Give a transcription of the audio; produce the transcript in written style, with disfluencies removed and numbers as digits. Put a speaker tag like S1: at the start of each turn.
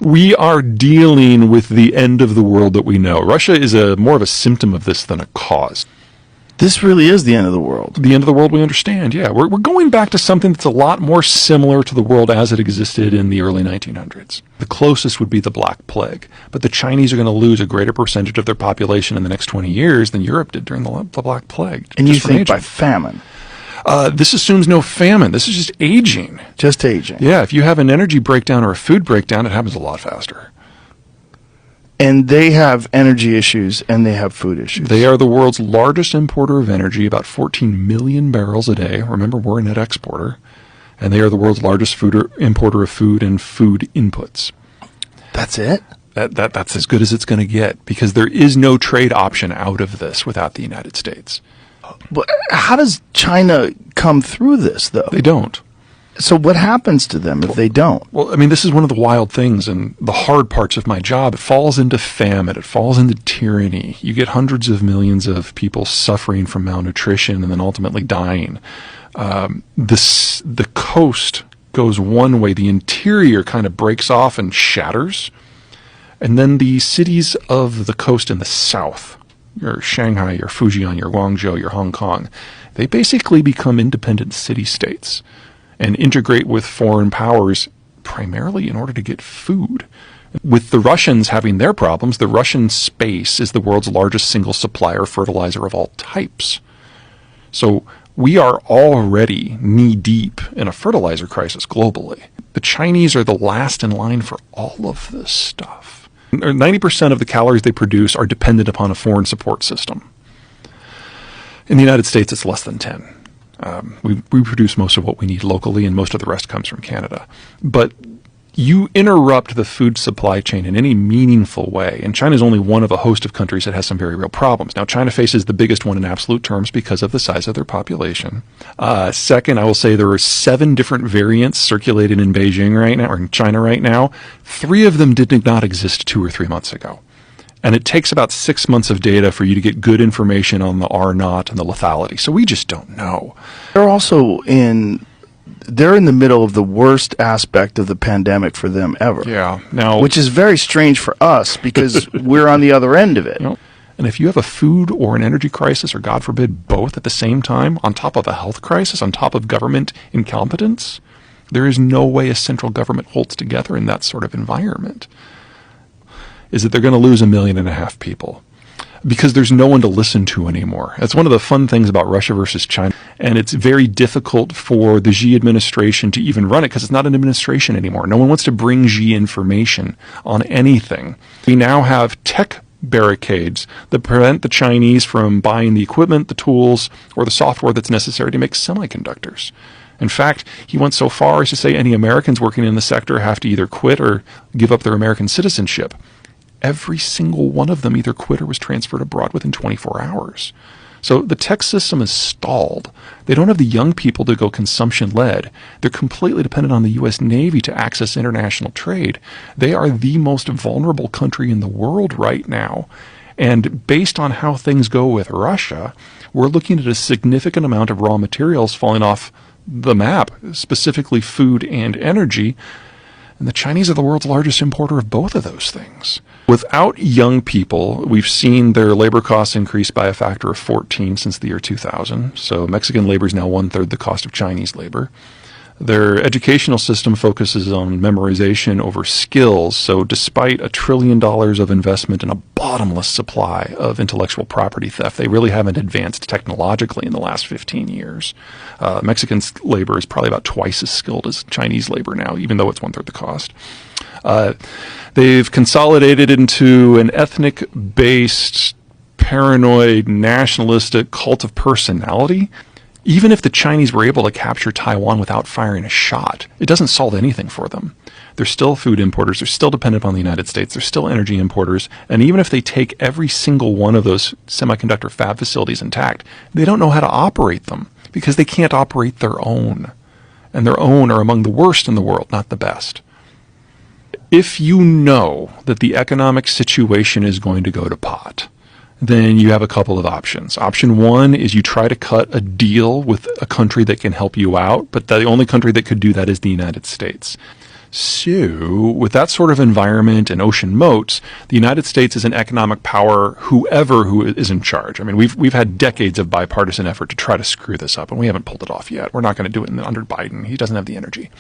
S1: We are dealing with the end of the world that we know. Russia is more of a symptom of this than a cause.
S2: This really is the end of the world.
S1: The end of the world we understand, yeah. We're going back to something that's a lot more similar to the world as it existed in the early 1900s. The closest would be the Black Plague. But the Chinese are going to lose a greater percentage of their population in the next 20 years than Europe did during the Black Plague.
S2: And you think by famine?
S1: This assumes no famine. This is just aging.
S2: Just aging.
S1: Yeah, if you have an energy breakdown or a food breakdown, it happens a lot faster.
S2: And they have energy issues and they have food issues.
S1: They are the world's largest importer of energy, about 14 million barrels a day. Remember, we're a net exporter. And they are the world's largest importer of food and food inputs.
S2: That's it?
S1: That's as good as it's going to get, because there is no trade option out of this without the United States.
S2: But how does China come through this, though?
S1: They don't.
S2: So what happens to them if they don't?
S1: Well, I mean, this is one of the wild things and the hard parts of my job. It falls into famine. It falls into tyranny. You get hundreds of millions of people suffering from malnutrition and then ultimately dying. The coast goes one way. The interior kind of breaks off and shatters. And then the cities of the coast in the south, your Shanghai, your Fujian, your Guangzhou, your Hong Kong, they basically become independent city-states and integrate with foreign powers primarily in order to get food. With the Russians having their problems, the Russian space is the world's largest single supplier of fertilizer of all types. So we are already knee-deep in a fertilizer crisis globally. The Chinese are the last in line for all of this stuff. 90% of the calories they produce are dependent upon a foreign support system. In the United States, it's less than 10. We produce most of what we need locally, and most of the rest comes from Canada. But you interrupt the food supply chain in any meaningful way, and China is only one of a host of countries that has some very real problems. Now, China faces the biggest one in absolute terms because of the size of their population. Second, I will say there are 7 different variants circulating in Beijing right now, or in China right now. 3 of them did not exist 2 or 3 months ago. And it takes about 6 months of data for you to get good information on the R0 and the lethality. So we just don't know.
S2: They're also they're in the middle of the worst aspect of the pandemic for them ever.
S1: Yeah. Now,
S2: which is very strange for us because we're on the other end of it.
S1: You know, and if you have a food or an energy crisis, or God forbid, both at the same time, on top of a health crisis, on top of government incompetence, there is no way a central government holds together in that sort of environment. Is that they're going to lose 1.5 million people because there's no one to listen to anymore. That's one of the fun things about Russia versus China. And it's very difficult for the Xi administration to even run it because it's not an administration anymore. No one wants to bring Xi information on anything. We now have tech barricades that prevent the Chinese from buying the equipment, the tools, or the software that's necessary to make semiconductors. In fact, he went so far as to say any Americans working in the sector have to either quit or give up their American citizenship. Every single one of them either quit or was transferred abroad within 24 hours. So the tech system is stalled. They don't have the young people to go consumption-led. They're completely dependent on the U.S. Navy to access international trade. They are the most vulnerable country in the world right now. And based on how things go with Russia, we're looking at a significant amount of raw materials falling off the map, specifically food and energy. And the Chinese are the world's largest importer of both of those things. Without young people, we've seen their labor costs increase by a factor of 14 since the year 2000. So Mexican labor is now 1/3 the cost of Chinese labor. Their educational system focuses on memorization over skills. So despite $1 trillion of investment in a bottomless supply of intellectual property theft, they really haven't advanced technologically in the last 15 years. Mexican labor is probably about twice as skilled as Chinese labor now, even though it's 1/3 the cost. They've consolidated into an ethnic-based, paranoid, nationalistic cult of personality. Even if the Chinese were able to capture Taiwan without firing a shot, it doesn't solve anything for them. They're still food importers. They're still dependent on the United States. They're still energy importers. And even if they take every single one of those semiconductor fab facilities intact, they don't know how to operate them because they can't operate their own. And their own are among the worst in the world, not the best. If you know that the economic situation is going to go to pot, then you have a couple of options. Option 1 is you try to cut a deal with a country that can help you out, but the only country that could do that is the United States. So, with that sort of environment and ocean moats, the United States is an economic power, who is in charge. I mean, we've had decades of bipartisan effort to try to screw this up, and we haven't pulled it off yet. We're not going to do it under Biden. He doesn't have the energy.